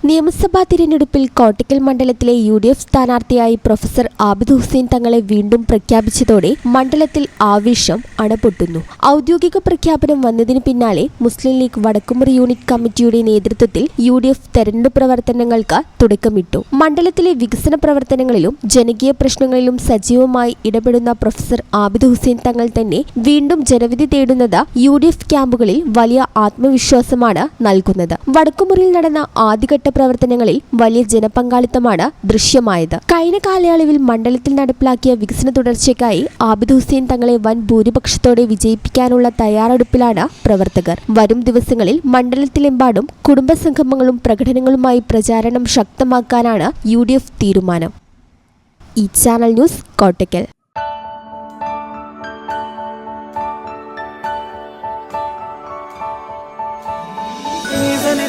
നിയമസഭാ തിരഞ്ഞെടുപ്പിൽ കോട്ടക്കൽ മണ്ഡലത്തിലെ UDF സ്ഥാനാർത്ഥിയായി പ്രൊഫസർ ആബിദ് ഹുസൈൻ തങ്ങളെ വീണ്ടും പ്രഖ്യാപിച്ചതോടെ മണ്ഡലത്തിൽ ആവേശം അണപൊട്ടുന്നു. ഔദ്യോഗിക പ്രഖ്യാപനം വന്നതിന് പിന്നാലെ മുസ്ലിം ലീഗ് വടക്കുമുറി യൂണിറ്റ് കമ്മിറ്റിയുടെ നേതൃത്വത്തിൽ UDF തെരഞ്ഞെടുപ്പ് പ്രവർത്തനങ്ങൾക്ക് തുടക്കമിട്ടു. മണ്ഡലത്തിലെ വികസന പ്രവർത്തനങ്ങളിലും ജനകീയ പ്രശ്നങ്ങളിലും സജീവമായി ഇടപെടുന്ന പ്രൊഫസർ ആബിദ് ഹുസൈൻ തങ്ങൾ തന്നെ വീണ്ടും ജനവിധി തേടുന്നത് UDF ക്യാമ്പുകളിൽ വലിയ ആത്മവിശ്വാസമാണ് നൽകുന്നത്. വടക്കുമുറിയിൽ നടന്ന ആദ്യഘട്ട പ്രവർത്തനങ്ങളിൽ വലിയ ജനപങ്കാളിത്തമാണ് ദൃശ്യമായത്. കഴിഞ്ഞ കാലയളവിൽ മണ്ഡലത്തിൽ നടപ്പിലാക്കിയ വികസന തുടർച്ചയ്ക്കായി ആബിദ് ഹുസൈൻ തങ്ങളെ വൻ ഭൂരിപക്ഷത്തോടെ വിജയിപ്പിക്കാനുള്ള തയ്യാറെടുപ്പിലാണ് പ്രവർത്തകർ. വരും ദിവസങ്ങളിൽ മണ്ഡലത്തിലെമ്പാടും കുടുംബസംഗമങ്ങളും പ്രകടനങ്ങളുമായി പ്രചാരണം ശക്തമാക്കാനാണ് UDF തീരുമാനം. ഈ ചാനൽ ന്യൂസ് കോട്ടക്കൽ. Even